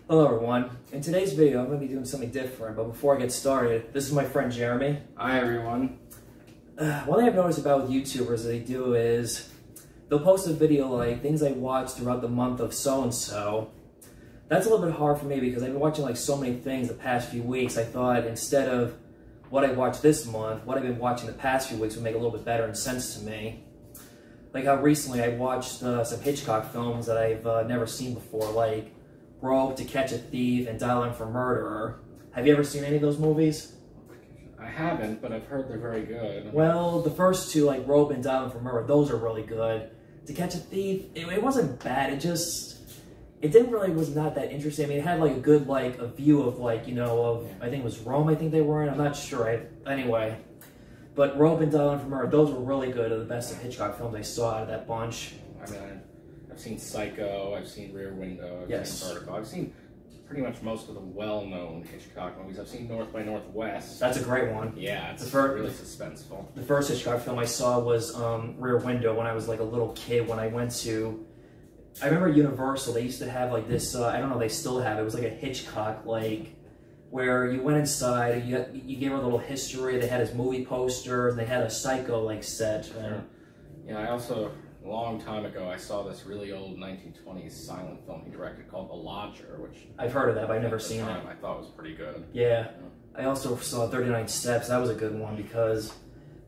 Hello everyone. In today's video, I'm going to be doing something different, but before I get started, this is my friend Jeremy. Hi everyone. One thing I've noticed about with YouTubers that they do is they'll post a video like things I watched throughout the month of so-and-so. That's a little bit hard for me because I've been watching like so many things the past few weeks. I thought instead of what I watched this month, what I've been watching the past few weeks would make a little bit better and sense to me. Like how recently I watched some Hitchcock films that I've never seen before, like Rope, To Catch a Thief, and Dial M for Murderer. Have you ever seen any of those movies? I haven't, but I've heard they're very good. Well, the first two, like Rope and Dial M for Murderer, those are really good. To Catch a Thief, it wasn't bad. It didn't really, was not that interesting. I mean, it had like a good, like, a view of like, you know, of, I think it was Rome, I think they were in. I'm not sure. Anyway. But Rope and Dial M for Murderer, those were really good. They're the best of Hitchcock films I saw out of that bunch. I mean, I've seen Psycho, I've seen Rear Window, I've seen Vertigo. I've seen pretty much most of the well-known Hitchcock movies. I've seen North by Northwest. That's a great one. Yeah, it's really suspenseful. The first Hitchcock film I saw was Rear Window when I was like a little kid. When I went to, I remember Universal, they used to have like this, I don't know, they still have it. It was like a Hitchcock, like, where you went inside, you gave her a little history, they had his movie posters, they had a Psycho, like, set. Sure. Yeah, I also, a long time ago, I saw this really old 1920s silent film he directed called The Lodger, which... I've heard of that, but I've never seen it. I thought was pretty good. Yeah. I also saw 39 Steps, that was a good one, because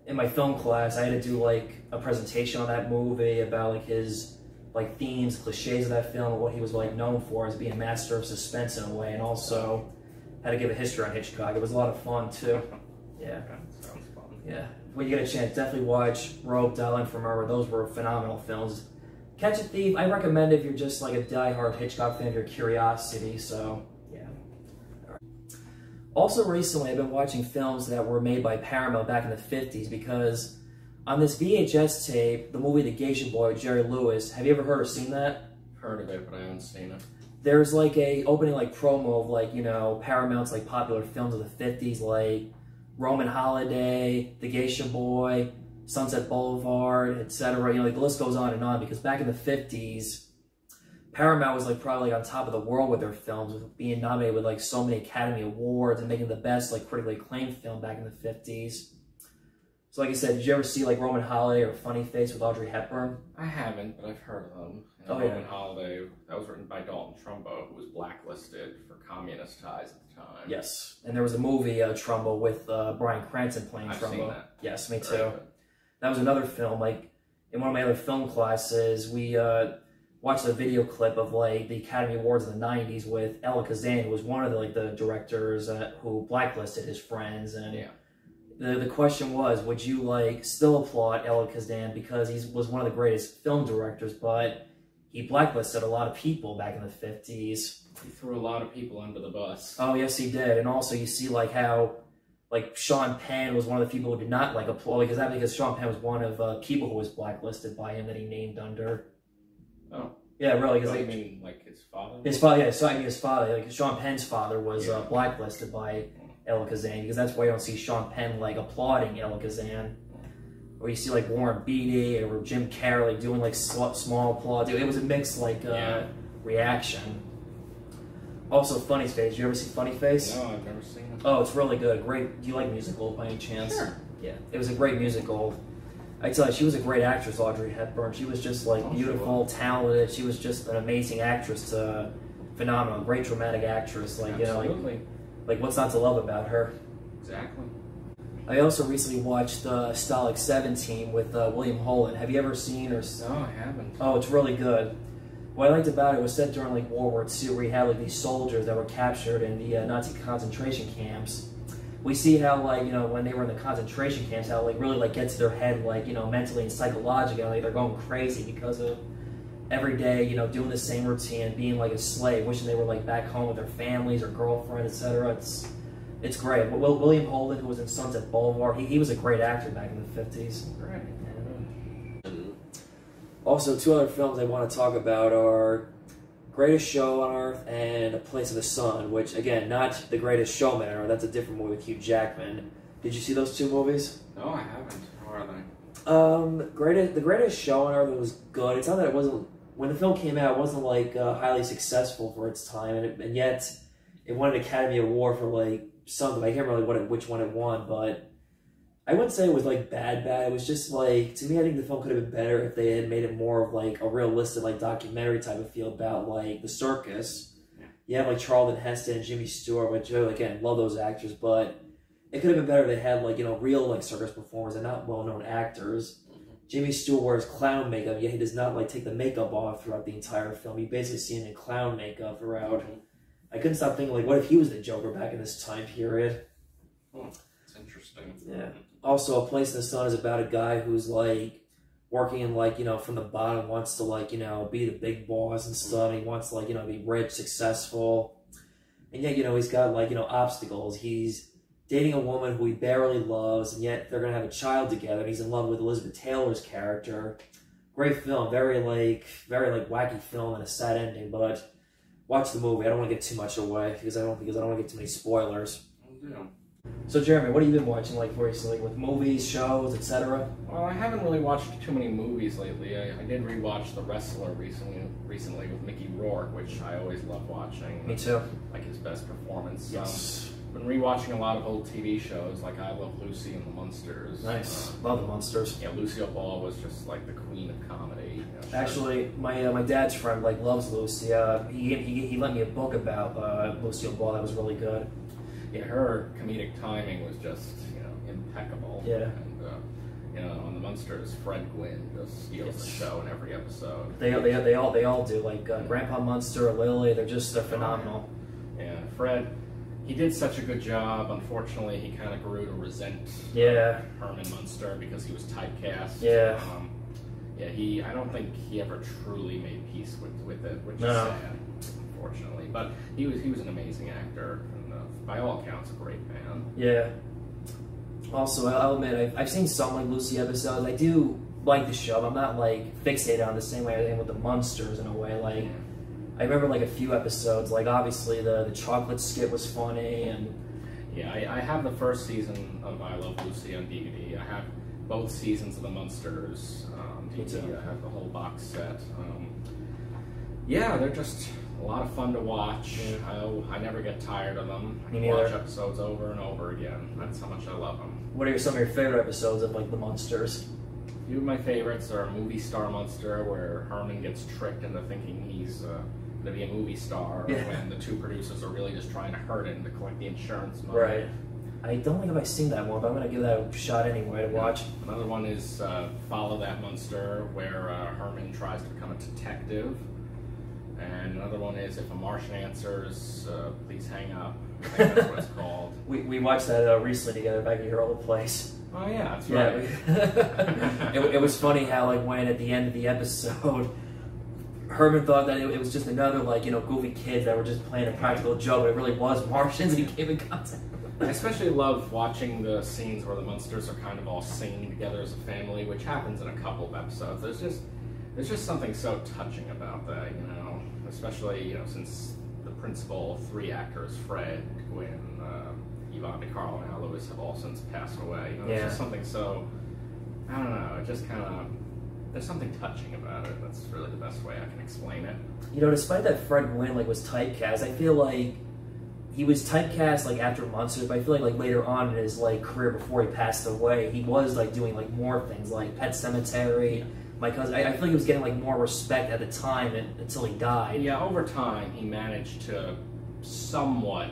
in my film class, I had to do, like, a presentation on that movie about, like, his, like, themes, cliches of that film, and what he was, like, known for as being a master of suspense in a way, and also had to give a history on Hitchcock. It was a lot of fun, too. Yeah. Sounds fun. Yeah. When you get a chance, definitely watch Rope, Dial M for Murderer. Those were phenomenal films. Catch a Thief, I recommend if you're just like a die-hard Hitchcock fan, if you're curiosity, so, yeah. All right. Also recently, I've been watching films that were made by Paramount back in the 50s because on this VHS tape, the movie The Geisha Boy with Jerry Lewis, have you ever heard or seen that? Heard of it, but I haven't seen it. There's like a opening like promo of like, you know, Paramount's like popular films of the 50s, like Roman Holiday, The Geisha Boy, Sunset Boulevard, etc. You know, like the list goes on because back in the 50s, Paramount was like probably on top of the world with their films, with being nominated with like so many Academy Awards and making the best like critically acclaimed film back in the 50s. So like I said, did you ever see like Roman Holiday or Funny Face with Audrey Hepburn? I haven't, but I've heard of them. Oh, Roman Holiday, that was written by Dalton Trumbo, who was blacklisted for communist ties at the time. Yes, and there was a movie, Trumbo, with Bryan Cranston playing Trumbo. I've seen that. Yes, me too. That was another film, like, in one of my other film classes, we watched a video clip of, like, the Academy Awards in the 90s with Ella Kazan, who was one of the, like, the directors who blacklisted his friends, and the question was, would you, like, still applaud Ella Kazan because he was one of the greatest film directors, but he blacklisted a lot of people back in the 50s. He threw a lot of people under the bus. Oh, yes, he did. And also, you see, like, how, like, Sean Penn was one of the people who did not, like, applaud, because Sean Penn was one of people who was blacklisted by him that he named under. Oh. Yeah, really. Because I mean, like, his father? His father, yeah, so I mean, his father, like, Sean Penn's father was blacklisted by Ella Kazan, because that's why you don't see Sean Penn, like, applauding Ella Kazan. Or you see, like, Warren Beatty or Jim Carrey, like, doing, like, small applause. It was a mixed, like, reaction. Also, Funny Face. You ever see Funny Face? No, I've never seen it. Oh, it's really good. Great. Do you like musicals by any chance? Sure. Yeah, it was a great musical. I tell you, she was a great actress, Audrey Hepburn. She was just, like, beautiful, talented. She was just an amazing actress. Phenomenal. Great dramatic actress. Like, absolutely. You know, like, what's not to love about her? Exactly. I also recently watched Stalag 17 with William Holden. Have you ever seen or... No, I haven't. Oh, it's really good. What I liked about it was set during like World War II, where you had like these soldiers that were captured in the Nazi concentration camps. We see how, like, you know, when they were in the concentration camps, how like really like gets to their head, like, you know, mentally and psychologically, like they're going crazy because of every day, you know, doing the same routine, being like a slave, wishing they were like back home with their families or girlfriends, etc. It's great. But William Holden, who was in Sunset Boulevard, he was a great actor back in the 50s. Right. Also, two other films I want to talk about are Greatest Show on Earth and A Place in the Sun, which, again, not The Greatest Showman on Earth. That's a different movie with Hugh Jackman. Did you see those two movies? No, I haven't. How are they? The Greatest Show on Earth was good. It's not that it when the film came out, it wasn't like highly successful for its time, and yet it won an Academy Award for like something. I can't remember which one it won, but I wouldn't say it was like bad. It was just like, to me, I think the film could have been better if they had made it more of like a realistic like documentary type of feel about like the circus. You have like Charlton Heston and Jimmy Stewart, which again, love those actors, but it could have been better if they had like, you know, real like circus performers and not well-known actors. Jimmy Stewart wears clown makeup, yet he does not like take the makeup off throughout the entire film. You basically see him in clown makeup throughout. I couldn't stop thinking, like, what if he was the Joker back in this time period? That's interesting. Yeah. Also, A Place in the Sun is about a guy who's like working in like, you know, from the bottom, wants to like, you know, be the big boss and stuff. He wants to like, you know, be rich, successful. And yet, you know, he's got like, you know, obstacles. He's dating a woman who he barely loves, and yet they're going to have a child together, and he's in love with Elizabeth Taylor's character. Great film, very wacky film and a sad ending, but watch the movie. I don't want to get too much away because I don't want to get too many spoilers. Yeah. So Jeremy, what have you been watching like recently with movies, shows, etc.? Well, I haven't really watched too many movies lately. I did rewatch The Wrestler recently with Mickey Rourke, which I always love watching. Me too. Like his best performance. Yes. Been rewatching a lot of old TV shows like I Love Lucy and The Munsters. Nice. Love The Munsters. Yeah, Lucille Ball was just like the queen of comedy. You know, actually, my dad's friend like loves Lucy. He lent me a book about Lucille Ball that was really good. Yeah, her comedic timing was just, you know, impeccable. Yeah. And you know, on The Munsters, Fred Gwynn just steals the show in every episode. They all do. Like Grandpa Munster, Lily, they're phenomenal. Yeah, Fred. He did such a good job. Unfortunately, he kind of grew to resent Herman Munster because he was typecast. Yeah. I don't think he ever truly made peace with it, which is sad, unfortunately. But he was an amazing actor, and by all accounts, a great man. Yeah. Also, I'll admit, I've seen some like Lucy episodes. I do like the show. I'm not like fixated on the same way I am with the Munsters in a way. Like. I remember like a few episodes, like obviously the chocolate skit was funny, and yeah, I have the first season of I Love Lucy on DVD. I have both seasons of The Munsters on DVD. I have the whole box set. Yeah, they're just a lot of fun to watch. Yeah. I never get tired of them. I can watch episodes over and over again. That's how much I love them. What are some of your favorite episodes of like The Munsters? A few of my favorites are Movie Star Munster, where Herman gets tricked into thinking he's to be a movie star when the two producers are really just trying to hurt him to collect the insurance money. Right. I don't think I've seen that one, but I'm going to give that a shot anyway to watch. Another one is Follow That Munster, where Herman tries to become a detective. And another one is If a Martian Answers, Please Hang Up. I think that's what it's called. We watched that recently together back at your old place. Oh yeah, that's right. Yeah, it was funny how like when at the end of the episode, Herman thought that it was just another, like, you know, goofy kids that were just playing a practical joke, but it really was Martians, and he came in contact. I especially love watching the scenes where the Munsters are kind of all singing together as a family, which happens in a couple of episodes. There's just something so touching about that, you know, especially, you know, since the principal three actors, Fred, Gwynn, Yvonne DeCarlo, and Al Lewis, have all since passed away. You know, it's just something so, I don't know, it just kind of, there's something touching about it. That's really the best way I can explain it. You know, despite that Fred Gwynn like was typecast, I feel like he was typecast like after Munsters, but I feel like later on in his like career before he passed away, he was like doing like more things like Pet Sematary. My cousin, I feel like he was getting like more respect at the time until he died. Yeah, over time he managed to somewhat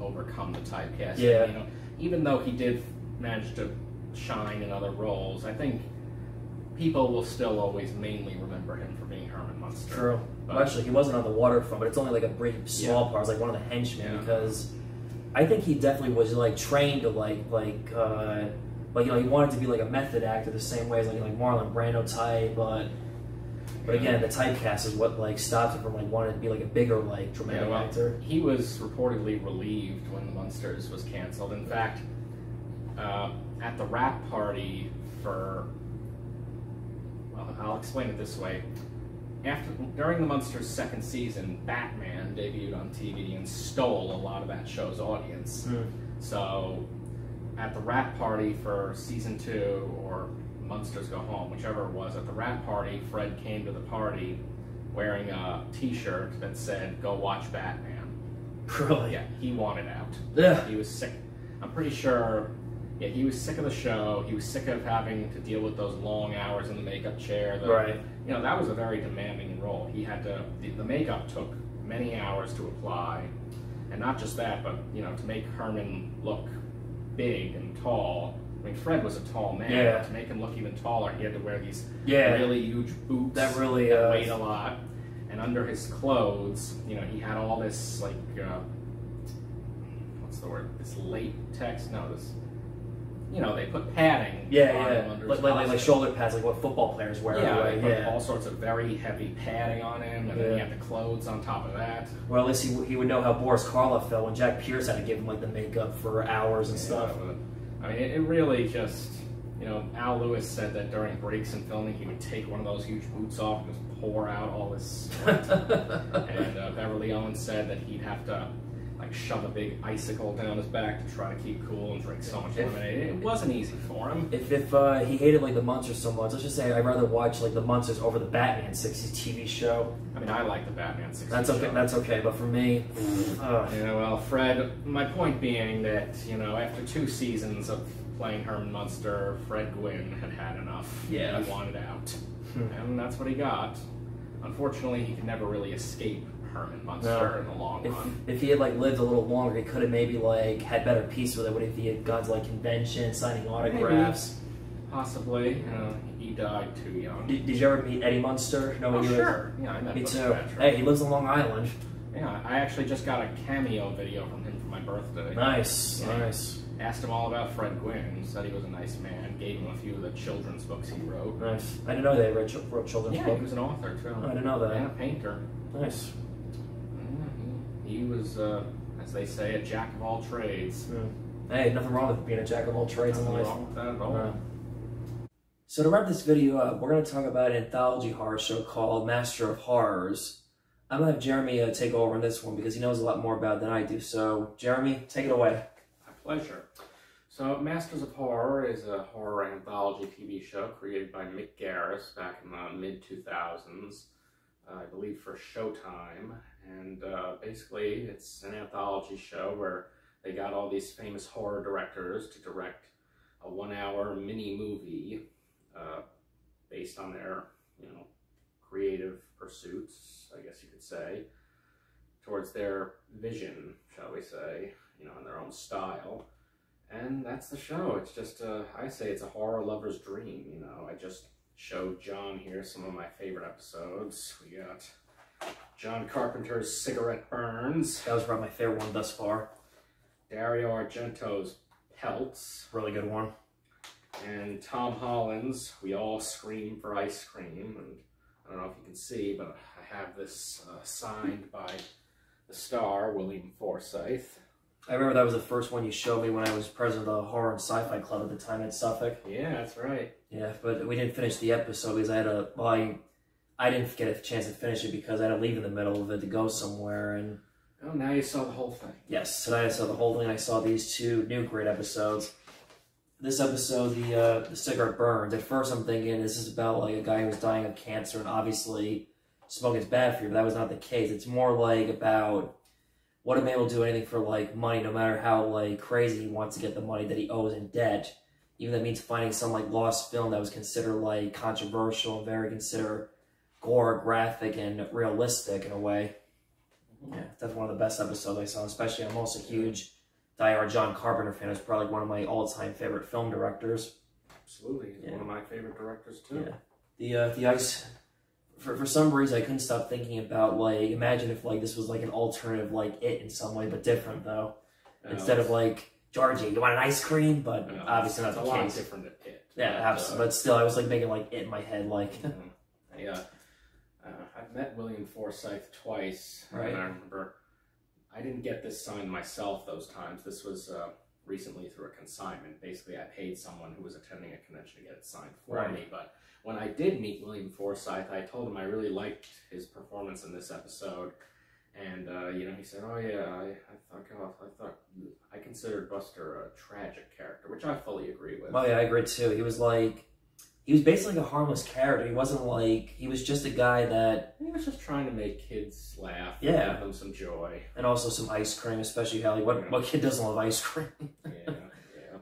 overcome the typecasting. Yeah. You know, even though he did manage to shine in other roles, I think people will still always mainly remember him for being Herman Munster. True. Well, actually, he wasn't on the waterfront, but it's only like a brief, small part. It's like one of the henchmen because I think he definitely was like trained to like you know, he wanted to be like a method actor the same way as like Marlon Brando type, but again, the typecast is what like stopped him from like wanting to be like a bigger like dramatic actor. He was reportedly relieved when The Munsters was canceled. In fact, at the wrap party for, well, I'll explain it this way. During The Munsters' second season, Batman debuted on TV and stole a lot of that show's audience. So at the wrap party for season 2, or Munsters Go Home, whichever it was, at the wrap party, Fred came to the party wearing a T-shirt that said, "Go watch Batman." Really? Yeah, he wanted out. Yeah. He was sick. I'm pretty sure, yeah, he was sick of the show. He was sick of having to deal with those long hours in the makeup chair. Right. You know, that was a very demanding role. He had to, the makeup took many hours to apply. And not just that, but, you know, to make Herman look big and tall. I mean, Fred was a tall man. Yeah. To make him look even taller, he had to wear these Yeah. really huge boots That really that weighed a lot. And under his clothes, you know, he had all this, like, what's the word? This latex? No, this, you know, they put padding on him under his like shoulder pads, like what football players wear. Yeah, right? they put all sorts of very heavy padding on him, and then he had the clothes on top of that. Well, at least he would know how Boris Karloff felt when Jack Pierce had to give him like the makeup for hours and stuff. But, I mean, it really just, you know, Al Lewis said that during breaks in filming, he would take one of those huge boots off and just pour out all this sweat. And Beverly Owens said that he'd have to like shove a big icicle down his back to try to keep cool and drink so much lemonade. It wasn't easy for him. If he hated like the Munsters so much, let's just say I'd rather watch like the Munsters over the Batman '60s TV show. I mean, I like the Batman '60s. That's okay. Show. That's okay. But for me, yeah, well, Fred. My point being that, you know, after 2 seasons of playing Herman Munster, Fred Gwynn had had enough. Yeah. He wanted out, and that's what he got. Unfortunately, he could never really escape Herman Munster in the long run. If he had like lived a little longer, he could have maybe like had better peace with it. What if he had gone to like conventions, signing autographs? Maybe. Possibly. He died too young. Did you ever meet Eddie Munster? No, sure. Yeah, I met Me him. too. Hey, he lives on Long Island. Yeah, I actually just got a cameo video from him for my birthday. Nice, yeah. Nice. Asked him all about Fred Gwynn, said he was a nice man, gave him a few of the children's books he wrote. Nice. I didn't know they wrote children's books. Yeah, he was an author too. Oh, I didn't know that. And a painter. Nice. Yeah, he was, as they say, a jack of all trades. Hey, nothing wrong with being a jack of all trades in life. Nothing wrong with that at all. So to wrap this video up, we're going to talk about an anthology horror show called Master of Horrors. I'm going to have Jeremy take over on this one because he knows a lot more about it than I do. So, Jeremy, take it away. My pleasure. So, Masters of Horror is a horror anthology TV show created by Mick Garris back in the mid-2000s, I believe for Showtime. And basically, it's an anthology show where they got all these famous horror directors to direct a 1-hour mini-movie based on their, you know, creative pursuits, I guess you could say, towards their vision, shall we say, you know, in their own style. And that's the show. It's just, I say it's a horror lover's dream, you know. I just showed John here some of my favorite episodes. We got John Carpenter's Cigarette Burns. That was probably my favorite one thus far. Dario Argento's Pelts. Really good one. And Tom Holland's We All Scream for Ice Cream. And I don't know if you can see, but I have this signed by the star, William Forsythe. I remember that was the first one you showed me when I was president of the Horror and Sci-Fi Club at the time in Suffolk. Yeah, that's right. Yeah, but we didn't finish the episode because I had a... Well, I didn't get a chance to finish it because I had to leave in the middle of it to go somewhere, and... Oh, now you saw the whole thing. Yes, tonight I saw the whole thing. I saw these 2 new great episodes. This episode, the Cigarette Burns, at first I'm thinking this is about like a guy who's dying of cancer, and obviously smoking is bad for you, but that was not the case. It's more like about what a man will do anything for like money, no matter how like crazy he wants to get the money that he owes in debt. Even that means finding some like lost film that was considered like controversial and very considered gore, graphic, and realistic in a way. Yeah, that's one of the best episodes I saw, especially I'm also a huge diehard John Carpenter fan. It's probably like one of my all-time favorite film directors. Absolutely, he's one of my favorite directors too. Yeah, the ice. For some reason, I couldn't stop thinking about like imagine if like this was like an alternative like It in some way, but different though. Instead of like Georgie, you want an ice cream? But obviously not the case. A lot different than It. Yeah, absolutely. But still, I was like making like It in my head, like. I've met William Forsythe twice, right. And I remember I didn't get this signed myself those times. This was recently through a consignment. Basically, I paid someone who was attending a convention to get it signed for me. But when I did meet William Forsythe, I told him I really liked his performance in this episode. And, you know, he said, oh yeah, I considered Buster a tragic character, which I fully agree with. Oh yeah, I agree too. He was like, he was basically like a harmless character. He wasn't like, he was just a guy that... He was just trying to make kids laugh. Yeah. And give them some joy. And also some ice cream, especially Hallie. What kid doesn't love ice cream? Yeah.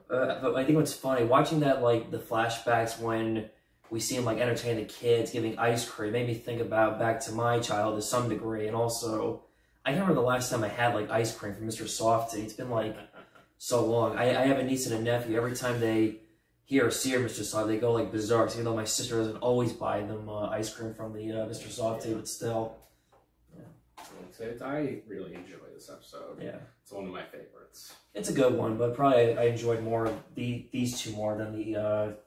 But I think what's funny, watching that, like, the flashbacks when we see him, like, entertain the kids, giving ice cream, made me think about back to my childhood to some degree. And also, I can't remember the last time I had, like, ice cream from Mr. Softy. It's been, like, so long. I have a niece and a nephew. Every time they hear or see her Mr. Softy, they go, like, berserk. Even though my sister doesn't always buy them ice cream from the Mr. Softy, but still. I really enjoy this episode. Yeah. It's one of my favorites. It's a good one, but probably I enjoyed more these two more than the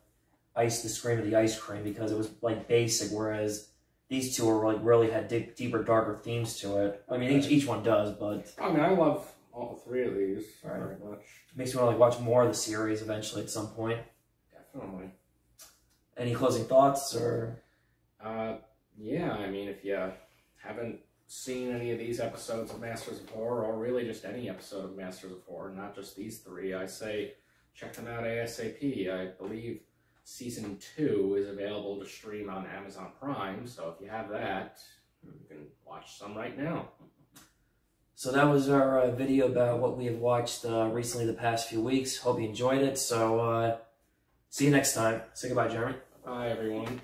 Scream of the Ice Cream, because it was like basic, whereas these two were like really had deeper, darker themes to it. I mean, each one does, but I mean, I love all three of these very much. Makes me want to like watch more of the series eventually at some point. Definitely. Any closing thoughts or? Yeah, I mean, if you haven't seen any of these episodes of Masters of Horror, or really just any episode of Masters of Horror, not just these three, I say check them out ASAP. I believe Season 2 is available to stream on Amazon Prime, so if you have that, you can watch some right now. So that was our video about what we have watched recently the past few weeks. Hope you enjoyed it. So see you next time. Say goodbye, Jeremy. Bye, everyone.